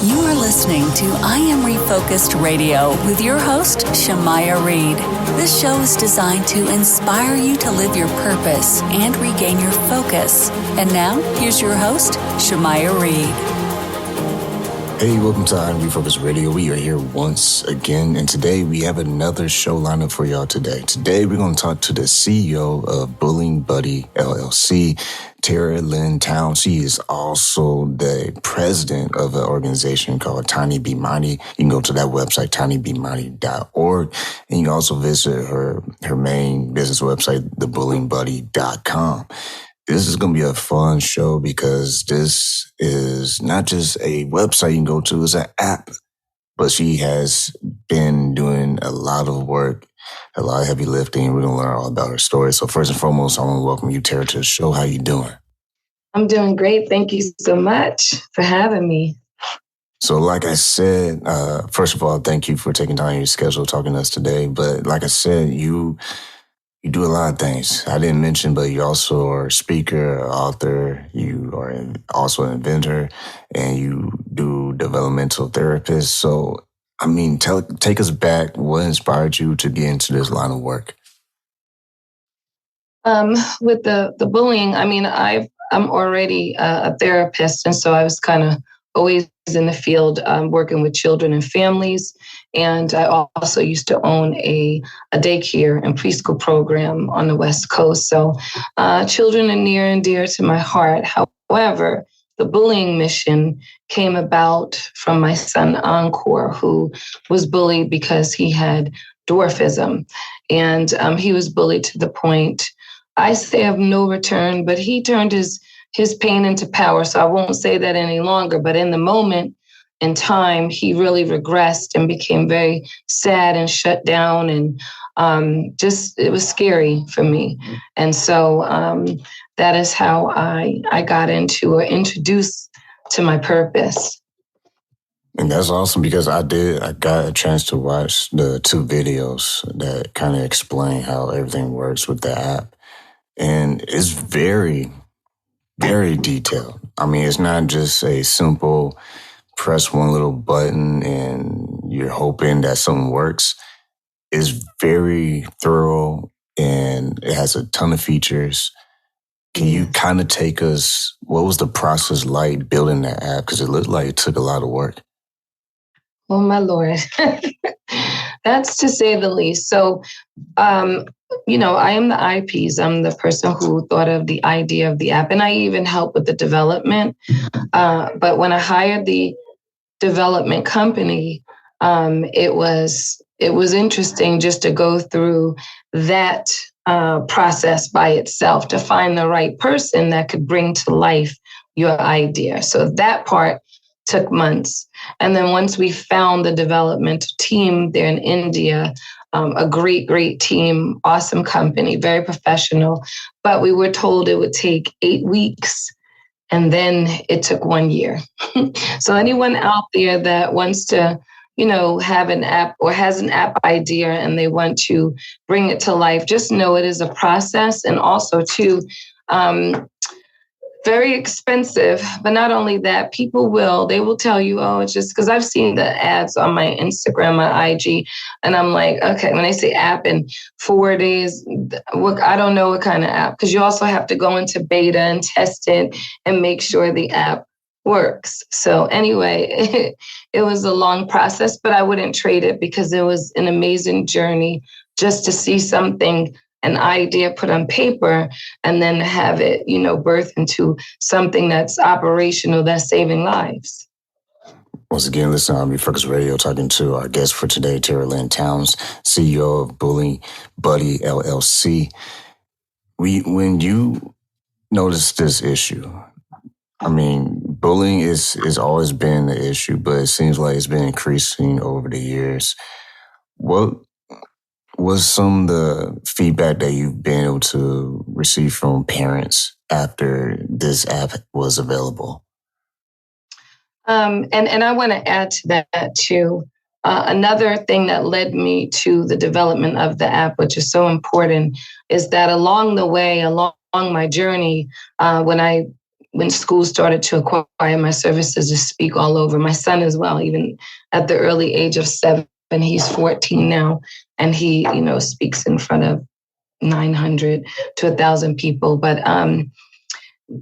You are listening to I Am Refocused Radio with your host, Shamaya Reed. This show is designed to inspire you to live your purpose and regain your focus. And now, here's your host, Shamaya Reed. Hey, welcome to I Am Refocused Radio. We are here once again, and today we have another show lineup for y'all today. Today, we're going to talk to the CEO of Bullying Buddy, LLC, Lynn Townes. She is also the president of an organization called Tiny Be Mighty. You can go to that website, tinyBeMighty.org, and you can also visit her main business website, thebullyingbuddy.com. This is going to be a fun show because this is not just a website you can go to, it's an app. But she has been doing a lot of work, a lot of heavy lifting. We're going to learn all about her story. So first and foremost, I want to welcome you, Tara, to the show. How you doing? I'm doing great. Thank you so much for having me. So like I said, first of all, thank you for taking time in your schedule talking to us today. But like I said, you do a lot of things. I didn't mention, but you also are a speaker, author, you are also an inventor, and you do developmental therapist. So, I mean, take us back. What inspired you to get into this line of work? With the bullying, I mean, I'm already a therapist, and so I was kind of always in the field working with children and families. And I also used to own a daycare and preschool program on the West Coast. So children are near and dear to my heart. However, the bullying mission came about from my son, Encore, who was bullied because he had dwarfism. And he was bullied to the point, I say of no return, but he turned his pain into power. So I won't say that any longer. But in the moment in time, he really regressed and became very sad and shut down. And it was scary for me. And so that is how I got into or introduced to my purpose. And that's awesome because I got a chance to watch the 2 videos that kind of explain how everything works with the app. And it's very, very detailed. I mean, it's not just a simple press one little button and you're hoping that something works. It's very thorough and it has a ton of features. Can you kind of take us, what was the process like building that app? Because it looked like it took a lot of work. Oh, my Lord. That's to say the least. So, I am the IPs. I'm the person who thought of the idea of the app, and I even help with the development. But when I hired the development company, it was interesting just to go through that process by itself to find the right person that could bring to life your idea. So that part took months. And then once we found the developmental team there in India, a great team, awesome company, very professional. But we were told it would take 8 weeks, and then it took 1 year. So anyone out there that wants to, have an app or has an app idea and they want to bring it to life, just know it is a process, and also too, very expensive. But not only that, they will tell you, oh, it's just because I've seen the ads on my Instagram, my IG, and I'm like, okay, when they say app in 4 days, I don't know what kind of app, because you also have to go into beta and test it and make sure the app works. So anyway, it was a long process, but I wouldn't trade it because it was an amazing journey just to see something, an idea put on paper, and then have it, birth into something that's operational, that's saving lives. Once again, listen to Refocused Radio, talking to our guest for today, Lynn Townes, CEO of Bullying Buddy, LLC. When you noticed this issue, I mean, bullying is always been the issue, but it seems like it's been increasing over the years. What was some of the feedback that you've been able to receive from parents after this app was available? And I want to add to that too. Another thing that led me to the development of the app, which is so important, is that along the way, along my journey, when I when schools started to acquire my services to speak all over. My son as well, even at the early age of 7, he's 14 now, and he, speaks in front of 900 to 1,000 people. But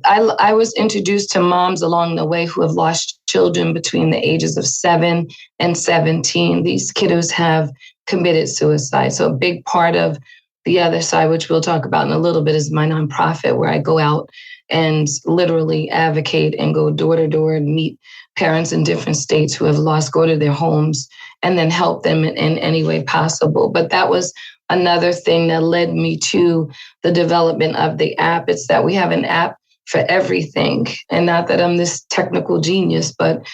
I was introduced to moms along the way who have lost children between the ages of 7 and 17. These kiddos have committed suicide. So a big part of the other side, which we'll talk about in a little bit, is my nonprofit, where I go out and literally advocate and go door to door and meet parents in different states who have lost, go to their homes, and then help them in any way possible. But that was another thing that led me to the development of the app. It's that we have an app for everything. And not that I'm this technical genius, but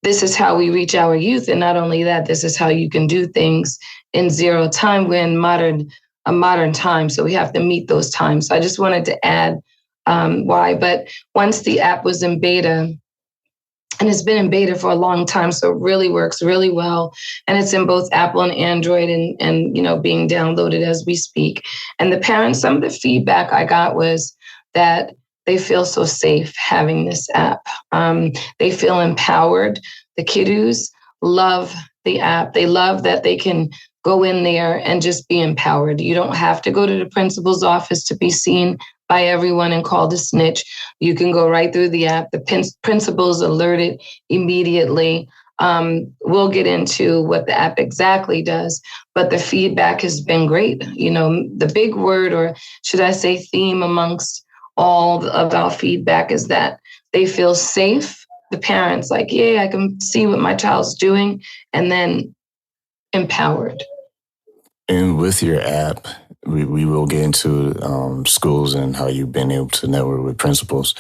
this is how we reach our youth. And not only that, this is how you can do things in zero time. We're in a modern time, so we have to meet those times. So I just wanted to add why. But once the app was in beta, and it's been in beta for a long time, so it really works really well. And it's in both Apple and Android, and being downloaded as we speak. And the parents, some of the feedback I got was that they feel so safe having this app. They feel empowered. The kiddos love the app. They love that they can go in there and just be empowered. You don't have to go to the principal's office to be seen by everyone and called a snitch. You can go right through the app. The principal's alerted immediately. We'll get into what the app exactly does, but the feedback has been great. The big word, or should I say theme, amongst all of our feedback is that they feel safe. The parents like, yeah, I can see what my child's doing, and then empowered. And with your app, we will get into schools and how you've been able to network with principals.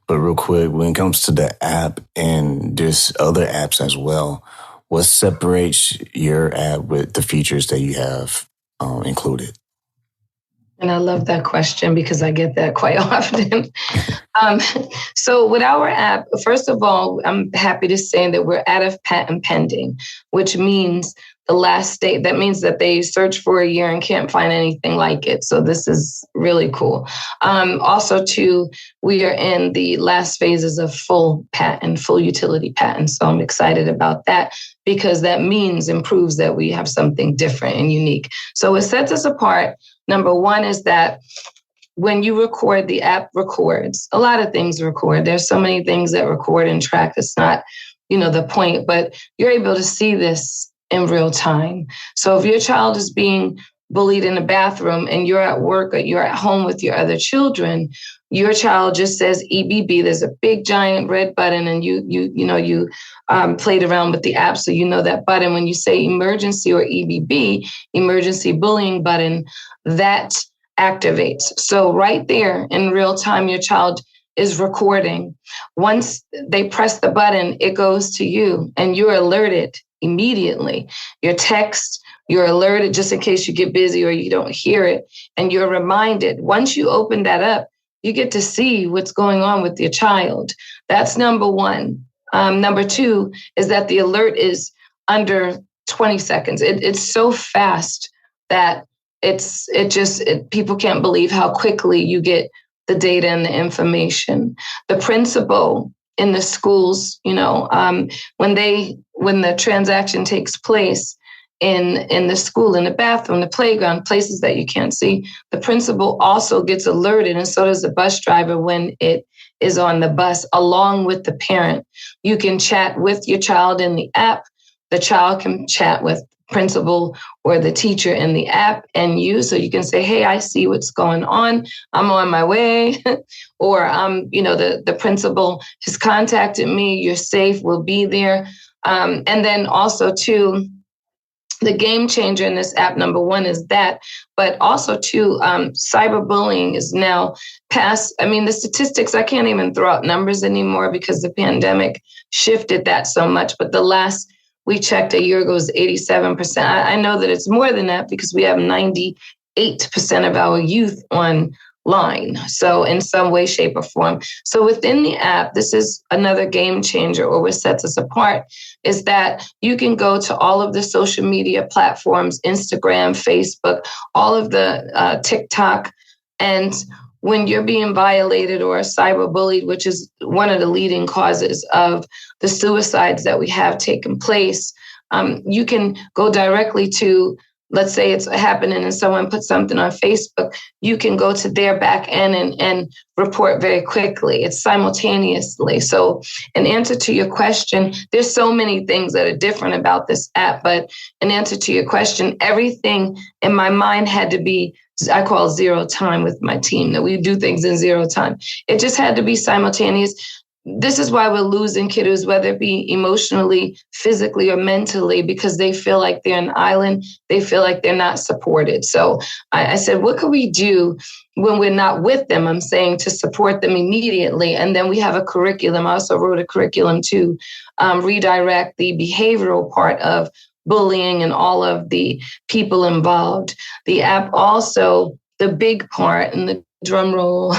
But real quick, when it comes to the app and there's other apps as well, what separates your app with the features that you have included? And I love that question because I get that quite often. So with our app, first of all, I'm happy to say that we're out of patent pending, which means the last state, that means that they search for a year and can't find anything like it. So this is really cool. Also, too, we are in the last phases of full utility patent. So I'm excited about that because that proves that we have something different and unique. So it sets us apart. Number one is that when you record, the app records. A lot of things record. There's so many things that record and track. It's not, the point, but you're able to see this in real time. So if your child is being bullied in the bathroom and you're at work or you're at home with your other children, your child just says EBB. There's a big giant red button, and you played around with the app, so you know that button. When you say emergency or EBB, emergency bullying button, that activates. So right there in real time, your child is recording. Once they press the button, it goes to you, and you're alerted immediately. Your text, you're alerted just in case you get busy or you don't hear it, and you're reminded. Once you open that up, you get to see what's going on with your child. That's number one. Number two is that the alert is under 20 seconds. It's so fast that people can't believe how quickly you get the data and the information. The principal in the schools, when the transaction takes place in the school, in the bathroom, the playground, places that you can't see, the principal also gets alerted, and so does the bus driver when it is on the bus, along with the parent. You can chat with your child in the app. The child can chat with principal or the teacher in the app and you, so you can say, hey, I see what's going on. I'm on my way. Or, the principal has contacted me. You're safe. We'll be there. And then also, too, the game changer in this app, number one, is that, but also, too, cyberbullying is now past. The statistics, I can't even throw out numbers anymore because the pandemic shifted that so much. But the last we checked a year ago was 87%. I know that it's more than that because we have 98% of our youth online. So in some way, shape, or form. So within the app, this is another game changer, or what sets us apart, is that you can go to all of the social media platforms, Instagram, Facebook, all of the TikTok, and when you're being violated or cyberbullied, which is one of the leading causes of the suicides that we have taken place, you can go directly to, let's say it's happening and someone put something on Facebook, you can go to their back end and report very quickly. It's simultaneously. So in answer to your question, there's so many things that are different about this app, but in answer to your question, everything in my mind had to be, I call zero time with my team, that we do things in zero time. It just had to be simultaneous. This is why we're losing kiddos, whether it be emotionally, physically, or mentally, because they feel like they're an island. They feel like they're not supported. So I said, what can we do when we're not with them? I'm saying to support them immediately. And then we have a curriculum. I also wrote a curriculum to redirect the behavioral part of bullying and all of the people involved. The app also, the big part and the drum roll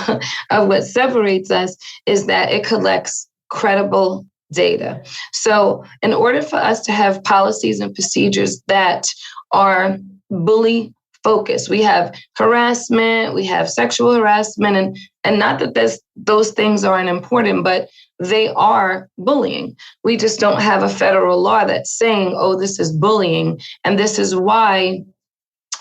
of what separates us is that it collects credible data. So in order for us to have policies and procedures that are bully focused, we have harassment, we have sexual harassment, and not that those things aren't important, but they are bullying. We just don't have a federal law that's saying, oh, this is bullying. And this is why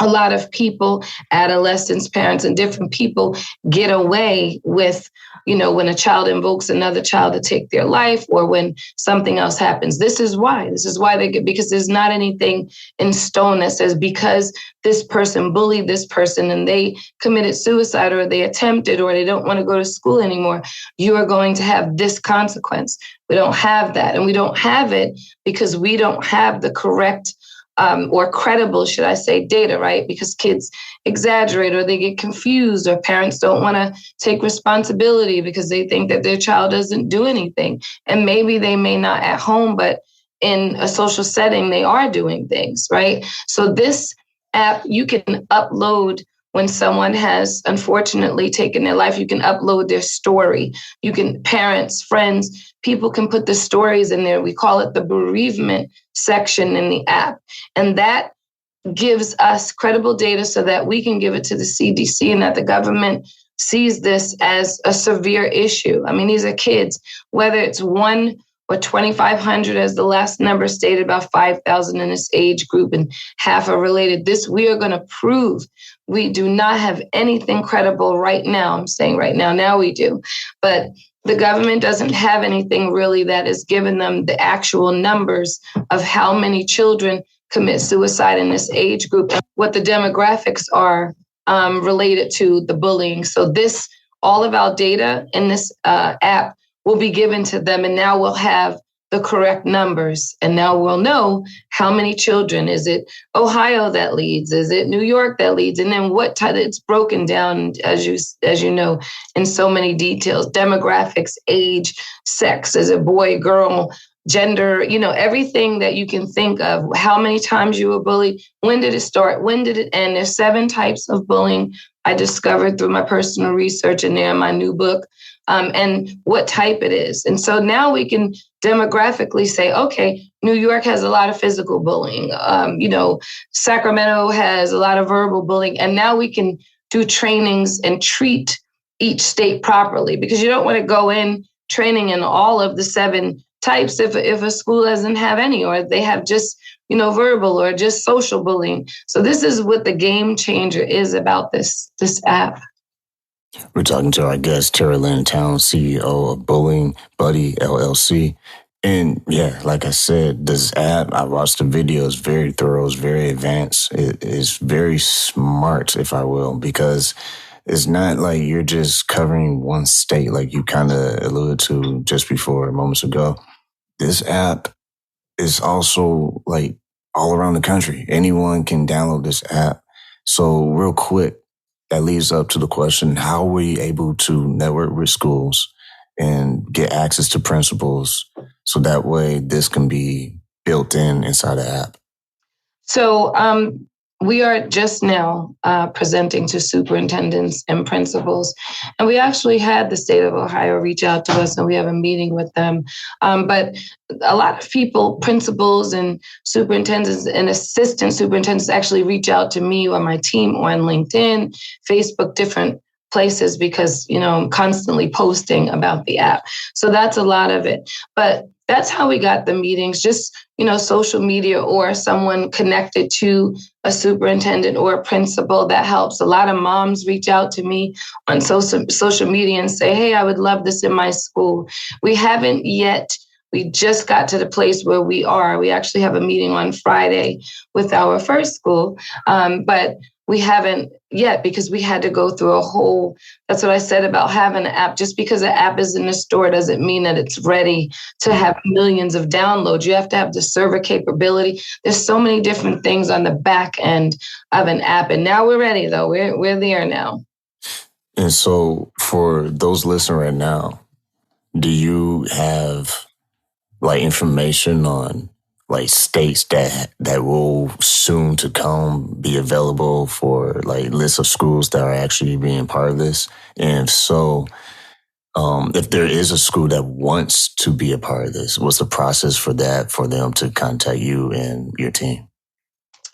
a lot of people, adolescents, parents, and different people get away with, when a child invokes another child to take their life or when something else happens. This is why they get, because there's not anything in stone that says because this person bullied this person and they committed suicide or they attempted or they don't want to go to school anymore, you are going to have this consequence. We don't have that. And we don't have it because we don't have the correct or credible, should I say, data, right? Because kids exaggerate or they get confused or parents don't want to take responsibility because they think that their child doesn't do anything. And maybe they may not at home, but in a social setting, they are doing things, right? So this app, you can upload when someone has unfortunately taken their life, you can upload their story. You can, parents, friends, people can put the stories in there. We call it the bereavement section in the app. And that gives us credible data so that we can give it to the CDC and that the government sees this as a severe issue. I mean, these are kids, whether it's 1 or 2,500, as the last number stated, about 5,000 in this age group and half are related. This we are going to prove. We do not have anything credible right now. I'm saying right now we do. But the government doesn't have anything really that is giving them the actual numbers of how many children commit suicide in this age group, and what the demographics are related to the bullying. So this, all of our data in this app will be given to them, and now we'll have the correct numbers. And now we'll know how many children. Is it Ohio that leads? Is it New York that leads? And then what type? It's broken down, as you know, in so many details: demographics, age, sex. Is it boy, girl, gender? Everything that you can think of. How many times you were bullied? When did it start? When did it end? There's 7 types of bullying I discovered through my personal research in there in my new book. And what type it is. And so now we can demographically say, okay, New York has a lot of physical bullying. Sacramento has a lot of verbal bullying. And now we can do trainings and treat each state properly, because you don't want to go in training in all of the 7 types if a school doesn't have any, or they have just, verbal or just social bullying. So this is what the game changer is about this app. We're talking to our guest, Lynn Townes, CEO of Bullying Buddy, LLC. And yeah, like I said, this app, I watched the video, it's very thorough, it's very advanced. It is very smart, if I will, because it's not like you're just covering one state like you kind of alluded to just before, moments ago. This app is also like all around the country. Anyone can download this app. So real quick, that leads up to the question, how are we able to network with schools and get access to principals so that way this can be built inside the app? So we are just now presenting to superintendents and principals. And we actually had the state of Ohio reach out to us, and we have a meeting with them. But a lot of people, principals and superintendents and assistant superintendents, actually reach out to me or my team on LinkedIn, Facebook, different places because, I'm constantly posting about the app. So that's a lot of it. But that's how we got the meetings, just, social media or someone connected to a superintendent or a principal. That helps. A lot of moms reach out to me on social media and say, hey, I would love this in my school. We haven't yet. We just got to the place where we are. We actually have a meeting on Friday with our first school, but we haven't yet because we had to go through that's what I said about having an app. Just because an app is in the store doesn't mean that it's ready to have millions of downloads. You have to have the server capability. There's so many different things on the back end of an app. And now we're ready, though. We're there now. And so for those listening right now, do you have information on states that will soon to come be available for lists of schools that are actually being part of this? And if so, if there is a school that wants to be a part of this, what's the process for that, for them to contact you and your team?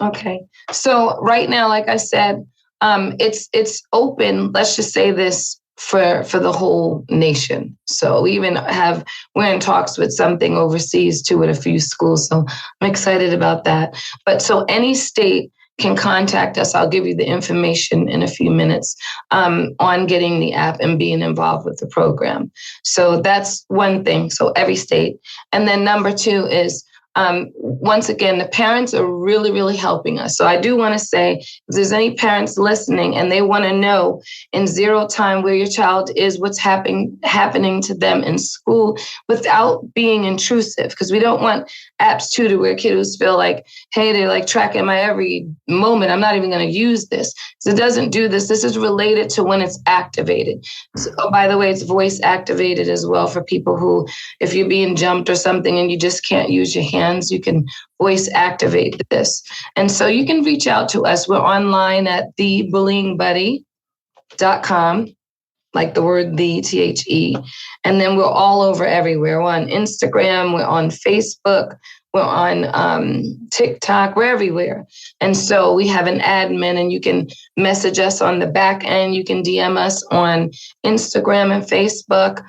Okay. So right now, like I said, it's open. Let's just say this for the whole nation. So we're in talks with something overseas too with a few schools. So I'm excited about that. But so any state can contact us. I'll give you the information in a few minutes on getting the app and being involved with the program. So that's one thing. So every state. And then number two is, once again, the parents are really, really helping us. So I do want to say, if there's any parents listening and they want to know in zero time where your child is, what's happening to them in school without being intrusive, because we don't want apps too to where kiddos feel like, hey, they're tracking my every moment. I'm not even going to use this. So it doesn't do this. This is related to when it's activated. So, by the way, it's voice activated as well for people who, if you're being jumped or something and you just can't use your hands, you can voice activate this. And so you can reach out to us. We're online at thebullyingbuddy.com, like the word THE. And then we're all over everywhere. We're on Instagram, we're on Facebook, we're on TikTok, we're everywhere. And so we have an admin, and you can message us on the back end. You can DM us on Instagram and Facebook.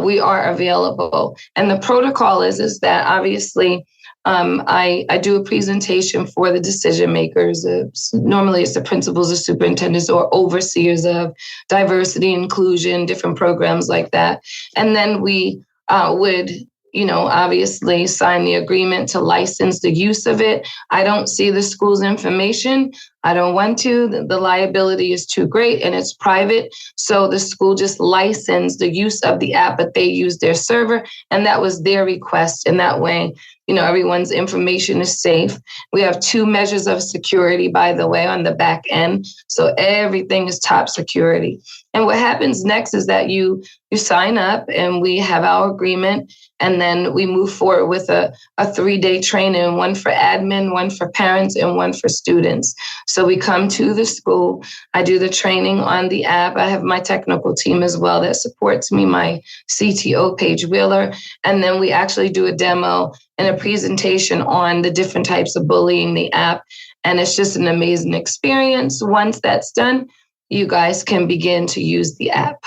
We are available. And the protocol is that obviously I do a presentation for the decision makers. Normally it's the principals or superintendents or overseers of diversity, inclusion, different programs like that. And then we would obviously sign the agreement to license the use of it. I don't see the school's information. I don't want to. The liability is too great and it's private. So the school just licensed the use of the app, but they use their server. And that was their request. And that way, everyone's information is safe. We have 2 measures of security, by the way, on the back end. So everything is top security. And what happens next is that you sign up and we have our agreement. And then we move forward with a 3-day training, one for admin, one for parents, and one for students. So we come to the school. I do the training on the app. I have my technical team as well that supports me, my CTO, Paige Wheeler. And then we actually do a demo and a presentation on the different types of bullying, the app. And it's just an amazing experience. Once that's done, you guys can begin to use the app.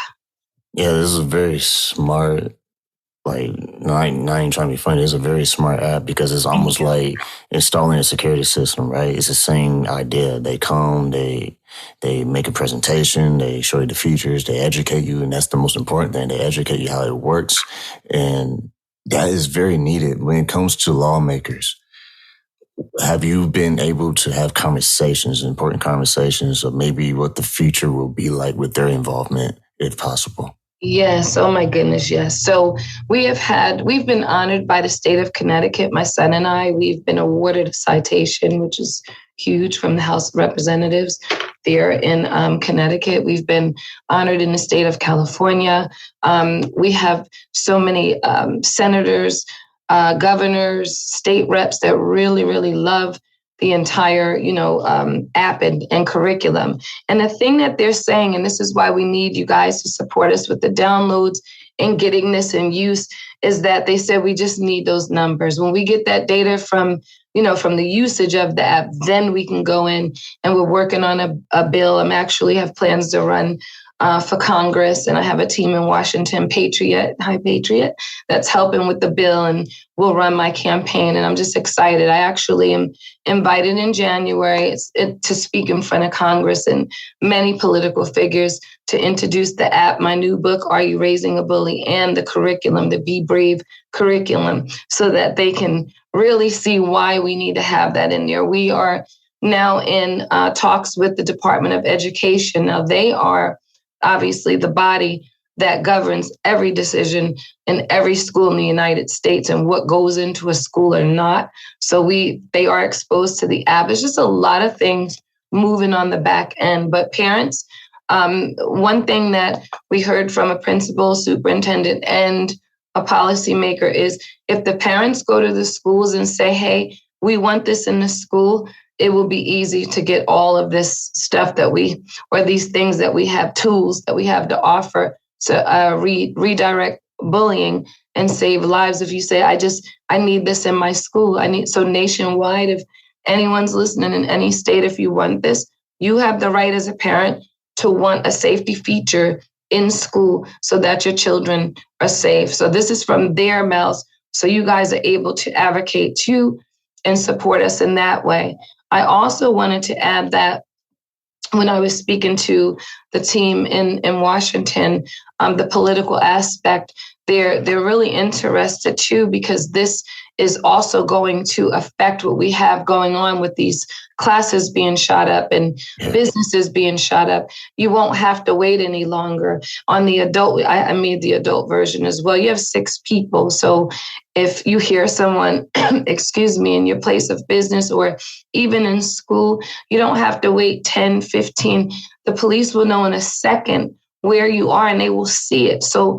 Yeah, this is a very smart, not even trying to be funny, it's a very smart app because it's almost like installing a security system, right? It's the same idea. They come, they make a presentation, they show you the features, they educate you, and that's the most important thing. They educate you how it works. And that is very needed when it comes to lawmakers. Have you been able to have conversations, important conversations, of maybe what the future will be like with their involvement, if possible? Yes. Oh my goodness. Yes. So we've been honored by the state of Connecticut. My son and I, we've been awarded a citation, which is huge, from the House of Representatives there in Connecticut. We've been honored in the state of California. We have so many senators, governors, state reps that really, really love the entire, app and curriculum. And the thing that they're saying, and this is why we need you guys to support us with the downloads and getting this in use, is that they said we just need those numbers. When we get that data from the usage of the app, then we can go in, and we're working on a bill. I'm actually have plans to run for Congress, and I have a team in Washington, High Patriot, that's helping with the bill and will run my campaign. And I'm just excited. I actually am invited in January to speak in front of Congress and many political figures to introduce the app, my new book, Are You Raising a Bully, and the curriculum, the Be Brave curriculum, so that they can really see why we need to have that in there. We are now in talks with the Department of Education. Now, they are obviously the body that governs every decision in every school in the United States and what goes into a school or not. So they are exposed to the app. It's just a lot of things moving on the back end. But parents, one thing that we heard from a principal, superintendent, and a policymaker is if the parents go to the schools and say, hey, we want this in the school, it will be easy to get all of this stuff these things that we have, tools that we have to offer to redirect bullying and save lives. If you say, I need this in my school, so nationwide, if anyone's listening in any state, if you want this, you have the right as a parent to want a safety feature in school so that your children are safe. So this is from their mouths. So you guys are able to advocate too and support us in that way. I also wanted to add that when I was speaking to the team in Washington, the political aspect, they're really interested too, because this is also going to affect what we have going on with these classes being shot up and businesses being shot up. You won't have to wait any longer. On the adult, I made the adult version as well. You have 6 people. So if you hear someone, in your place of business or even in school, you don't have to wait 10, 15. The police will know in a second where you are and they will see it. So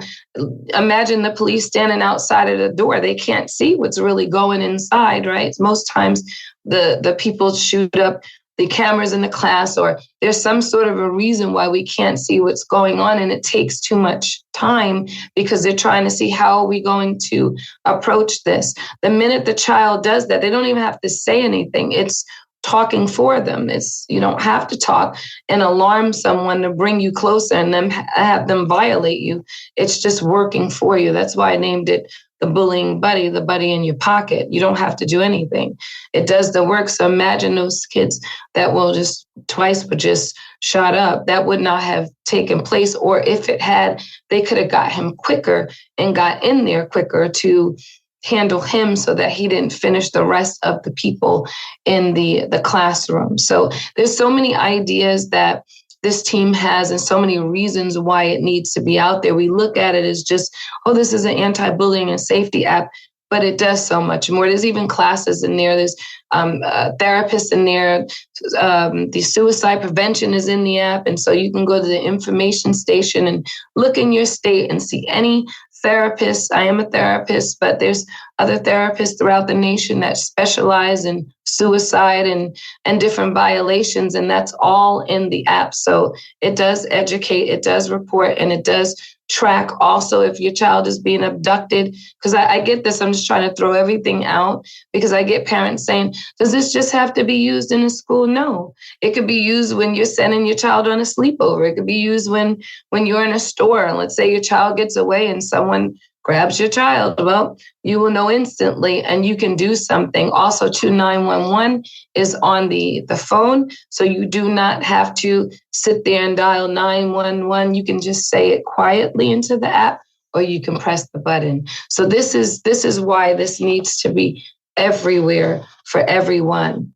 imagine the police standing outside of the door. They can't see what's really going inside, right? Most times the people shoot up the cameras in the class, or there's some sort of a reason why we can't see what's going on, and it takes too much time because they're trying to see how are we going to approach this. The minute the child does that, they don't even have to say anything. It's talking for them. You don't have to talk and alarm someone to bring you closer and then have them violate you. It's just working for you. That's why I named it the bullying buddy, the buddy in your pocket. You don't have to do anything. It does the work. So imagine those kids that were just shot up. That would not have taken place. Or if it had, they could have got him quicker and got in there quicker to handle him so that he didn't finish the rest of the people in the classroom. So there's so many ideas that this team has and so many reasons why it needs to be out there. We look at it as just, this is an anti-bullying and safety app, but it does so much more. There's even classes in there. There's therapists in there. The suicide prevention is in the app. And so you can go to the information station and look in your state and see any therapist. I am a therapist, but there's other therapists throughout the nation that specialize in suicide and different violations, and that's all in the app. So it does educate, it does report, and it does track also if your child is being abducted. Because I get this, I'm just trying to throw everything out because I get parents saying, does this just have to be used in a school? No, it could be used when you're sending your child on a sleepover. It could be used when you're in a store and let's say your child gets away and someone grabs your child. Well, you will know instantly and you can do something. Also, 911 is on the phone. So you do not have to sit there and dial 911. You can just say it quietly into the app or you can press the button. So this is why this needs to be everywhere for everyone.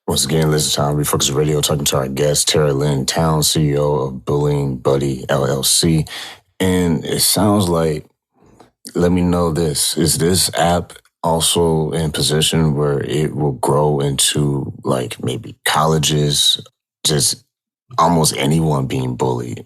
Once again, this time Refocus Radio talking to our guest, Lynn Townes, CEO of Bullying Buddy, LLC. And it sounds like, let me know this, is this app also in position where it will grow into like maybe colleges, just almost anyone being bullied,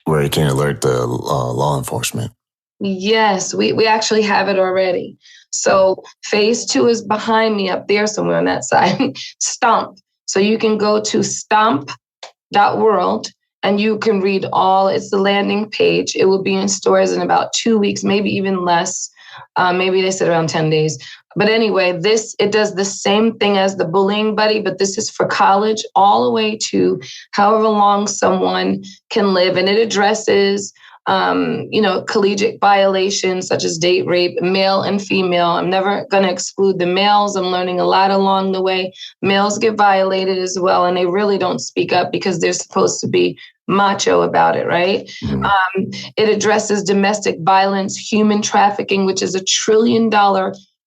where it can alert the law enforcement? Yes, we actually have it already. So phase 2 is behind me up there somewhere on that side, Stomp. So you can go to stomp.world. And you can read it's the landing page. It will be in stores in about 2 weeks, maybe even less. Maybe they said around 10 days. But anyway, it does the same thing as the bullying buddy, but this is for college all the way to however long someone can live. And it addresses, collegiate violations such as date rape, male and female. I'm never going to exclude the males. I'm learning a lot along the way. Males get violated as well, and they really don't speak up because they're supposed to be macho about it, right? Mm-hmm. It addresses domestic violence, human trafficking, which is $1 trillion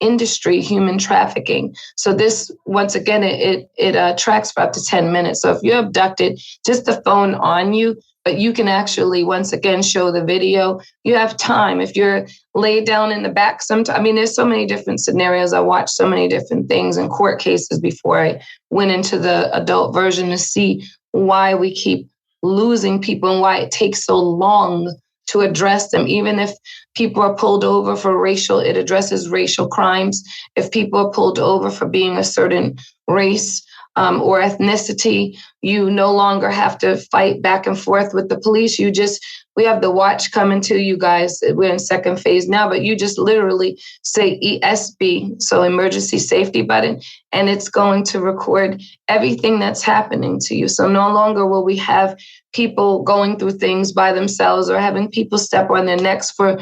industry, human trafficking. So this, once again, it tracks for up to 10 minutes. So if you're abducted, just the phone on you, but you can actually, once again, show the video. You have time. If you're laid down in the back, there's so many different scenarios. I watched so many different things in court cases before I went into the adult version to see why we keep losing people and why it takes so long to address them. Even if people are pulled over for it addresses racial crimes. If people are pulled over for being a certain race or ethnicity, you no longer have to fight back and forth with the police. We have the watch coming to you guys. We're in second phase now, but you just literally say ESB, so emergency safety button, and it's going to record everything that's happening to you. So no longer will we have people going through things by themselves or having people step on their necks for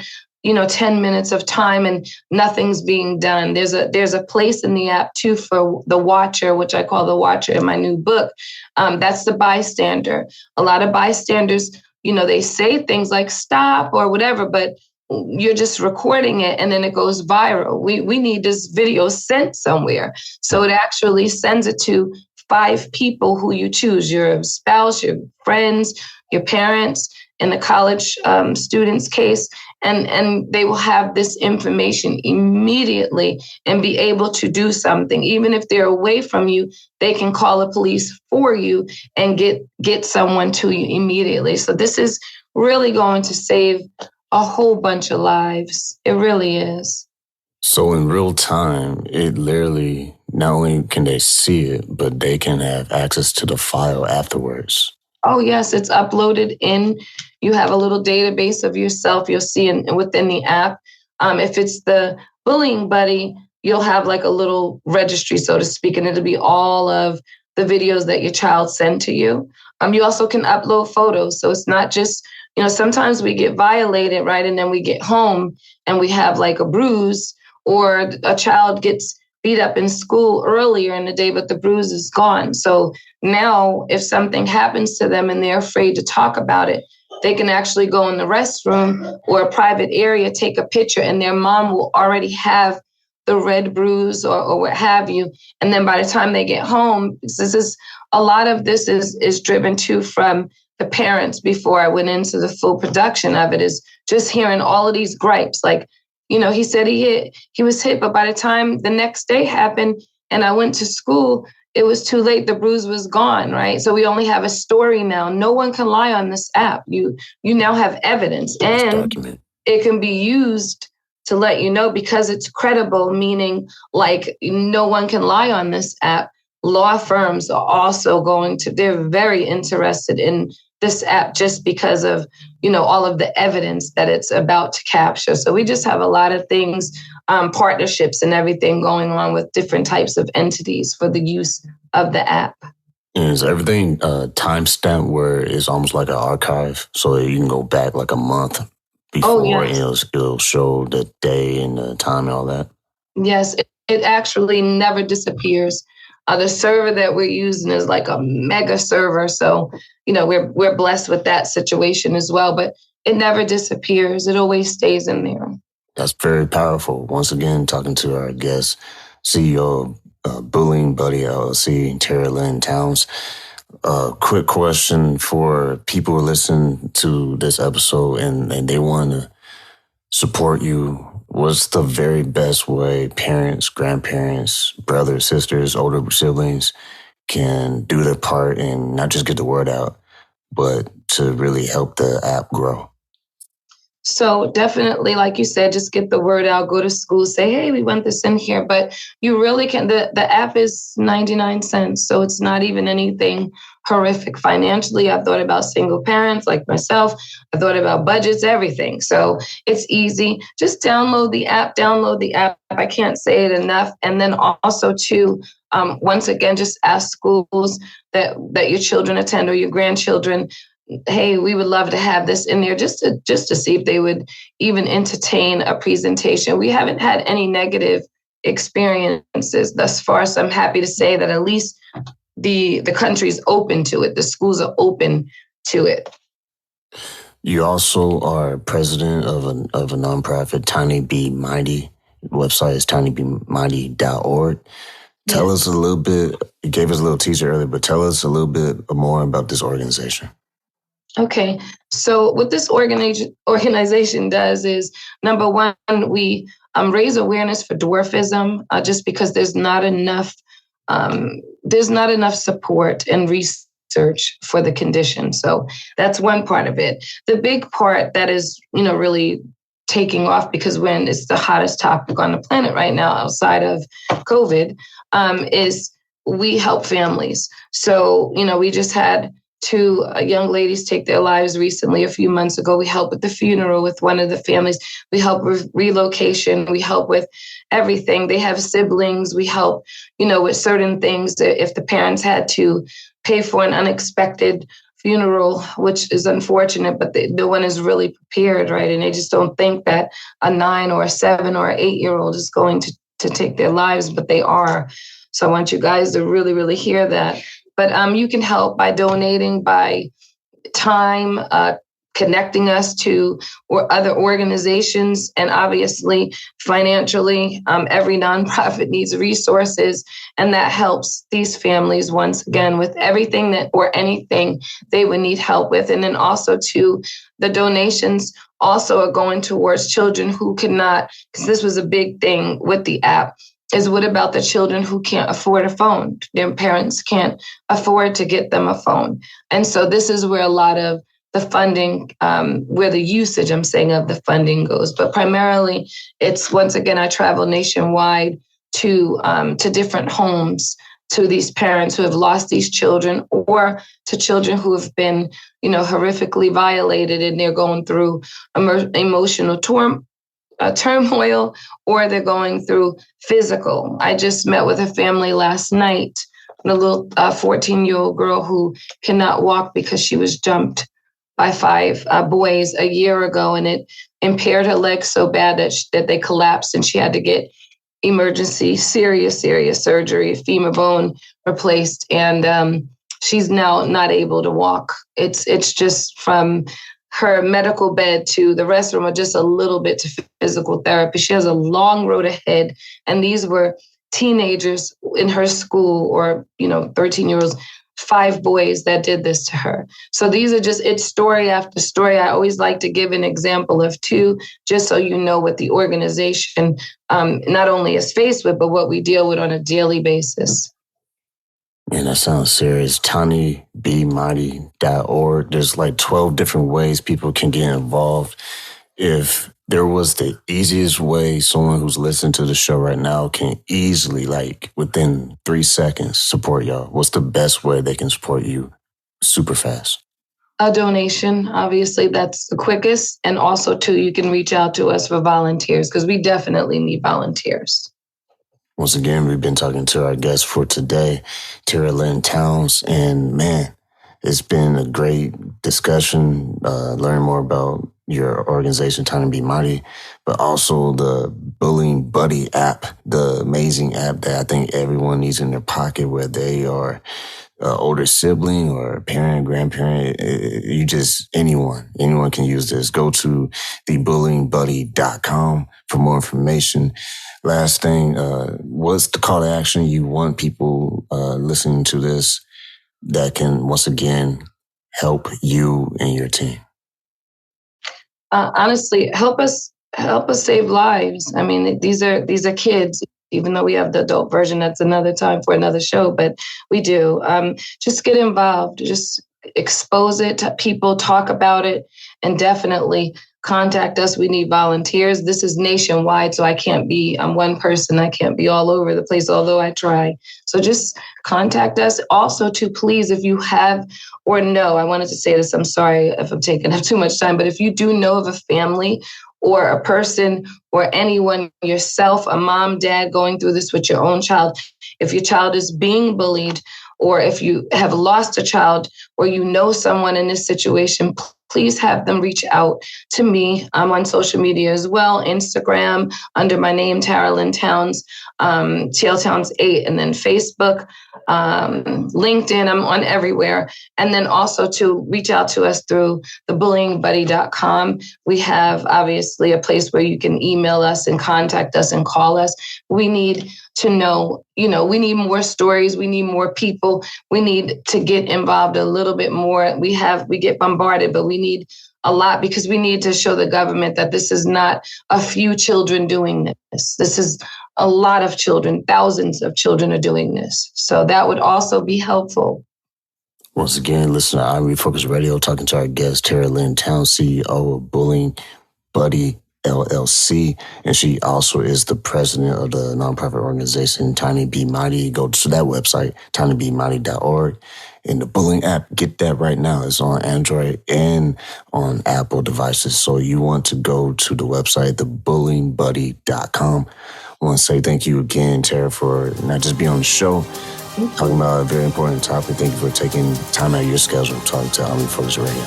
10 minutes of time and nothing's being done. There's a place in the app too for the watcher, which I call the watcher in my new book. That's the bystander. A lot of bystanders, they say things like stop or whatever, but you're just recording it and then it goes viral. We need this video sent somewhere. So it actually sends it to 5 people who you choose, your spouse, your friends, your parents, in the college students' case, and they will have this information immediately and be able to do something. Even if they're away from you, they can call the police for you and get someone to you immediately. So this is really going to save a whole bunch of lives. It really is. So in real time, it literally, not only can they see it, but they can have access to the file afterwards. Oh, yes, it's uploaded in. You have a little database of yourself. You'll see within the app. If it's the bullying buddy, you'll have like a little registry, so to speak, and it'll be all of the videos that your child sent to you. You also can upload photos. So it's not just, sometimes we get violated, right? And then we get home and we have like a bruise, or a child gets beat up in school earlier in the day, but the bruise is gone. So now if something happens to them and they're afraid to talk about it, they can actually go in the restroom or a private area, take a picture, and their mom will already have the red bruise or what have you. And then by the time they get home, a lot of this is driven too from the parents. Before I went into the full production of it, is just hearing all of these gripes. Like, he said he was hit, but by the time the next day happened and I went to school, it was too late. The bruise was gone, right? So we only have a story now. No one can lie on this app. You now have evidence, and it can be used to let you know because it's credible, meaning like no one can lie on this app. Law firms are also they're very interested in this app just because of, all of the evidence that it's about to capture. So we just have a lot of things, partnerships and everything going on with different types of entities for the use of the app. And is everything timestamped where it's almost like an archive? So you can go back like a month before and it'll show the day and the time and all that? Yes, it actually never disappears. The server that we're using is like a mega server. So, we're blessed with that situation as well, but it never disappears. It always stays in there. That's very powerful. Once again, talking to our guest, CEO of Bullying Buddy LLC, Lynn Townes. Quick question for people who listen to this episode and they want to support you. What's the very best way parents, grandparents, brothers, sisters, older siblings can do their part and not just get the word out, but to really help the app grow? So definitely, like you said, just get the word out, go to school, say, hey, we want this in here. But you really can, the app is 99 cents. So it's not even anything horrific financially. I thought about single parents like myself. I thought about budgets, everything. So it's easy. Just download the app, I can't say it enough. And then also too, once again, just ask schools that your children attend or your grandchildren, hey, we would love to have this in there just to see if they would even entertain a presentation. We haven't had any negative experiences thus far, so I'm happy to say that at least the country's open to it. The schools are open to it. You also are president of a nonprofit, Tiny Be Mighty. The website is tinybemighty.org. Tell us a little bit, you gave us a little teaser earlier, but tell us a little bit more about this organization. Okay, so what this organization does is, number one, we raise awareness for dwarfism, just because there's not enough support and research for the condition. So that's one part of it. The big part that is, really taking off, because when it's the hottest topic on the planet right now outside of COVID, is we help families. So, we just had two young ladies take their lives recently, a few months ago. We help with the funeral with one of the families. We help with relocation. We help with everything. They have siblings. We help, with certain things. If the parents had to pay for an unexpected funeral, which is unfortunate, but no one is really prepared, right? And they just don't think that a 9 or a 7 or 8-year-old is going to take their lives, but they are. So I want you guys to really, really hear that. But you can help by donating, by time, connecting us to or other organizations, and obviously financially. Every nonprofit needs resources, and that helps these families once again with everything that or anything they would need help with. And then also to the donations also are going towards children who cannot, because this was a big thing with the app, is what about the children who can't afford a phone? Their parents can't afford to get them a phone. And so this is where a lot of the funding, where the usage, I'm saying, of the funding goes. But primarily, it's, once again, I travel nationwide to different homes, to these parents who have lost these children, or to children who have been, horrifically violated, and they're going through emotional turmoil, or they're going through physical. I just met with a family last night, a little 14-year-old girl who cannot walk because she was jumped by 5 boys a year ago, and it impaired her legs so bad that they collapsed, and she had to get emergency, serious surgery, femur bone replaced, and she's now not able to walk. It's just from her medical bed to the restroom, or just a little bit to physical therapy. She has a long road ahead. And these were teenagers in her school, or, 13-year-olds, 5 boys that did this to her. So these are it's story after story. I always like to give an example of 2, just so you know what the organization not only is faced with, but what we deal with on a daily basis. Man, that sounds serious. tinybemighty.org. There's like 12 different ways people can get involved. If there was the easiest way someone who's listening to the show right now can easily, like within 3 seconds, support y'all, what's the best way they can support you super fast? A donation, obviously, that's the quickest. And also, too, you can reach out to us for volunteers, because we definitely need volunteers. Once again, we've been talking to our guest for today, Lynn Townes, and man, it's been a great discussion, learning more about your organization, Tiny Be Mighty, but also the Bullying Buddy app, the amazing app that I think everyone needs in their pocket, where they are older sibling or parent, grandparent, anyone can use this. Go to thebullyingbuddy.com for more information. Last thing, what's the call to action you want people listening to this that can, once again, help you and your team? Honestly, help us save lives. I mean, these are kids. Even though we have the adult version, that's another time for another show. But we do. Just get involved. Just expose it to people, talk about it, and definitely contact us. We need volunteers. This is nationwide, so I'm one person. I can't be all over the place, although I try. So just contact us. Also, to please, if you have or know, I wanted to say this, I'm sorry if I'm taking up too much time, but if you do know of a family or a person or anyone, yourself, a mom, dad, going through this with your own child, if your child is being bullied, or if you have lost a child, or you know someone in this situation, please have them reach out to me. I'm on social media as well, Instagram under my name, Lynn Townes, TL Townes 8, and then Facebook, LinkedIn, I'm on everywhere. And then also to reach out to us through thebullyingbuddy.com. We have obviously a place where you can email us and contact us and call us. We need to know, we need more stories. We need more people. We need to get involved a little bit more. We get bombarded, but we need a lot because we need to show the government that this is not a few children doing this. This is a lot of children. Thousands of children are doing this. So that would also be helpful. Once again, listen to I'm Refocused Radio, talking to our guest, Lynn Townes, CEO of Bullying Buddy LLC, and she also is the president of the nonprofit organization Tiny Be Mighty. Go to that website, tinybemighty.org. And the bullying app, get that right now. It's on Android and on Apple devices. So you want to go to the website, thebullyingbuddy.com. I want to say thank you again, Tara, for not just being on the show, talking about a very important topic. Thank you for taking time out of your schedule to talk to Refocused Radio.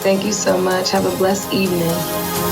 Thank you so much. Have a blessed evening.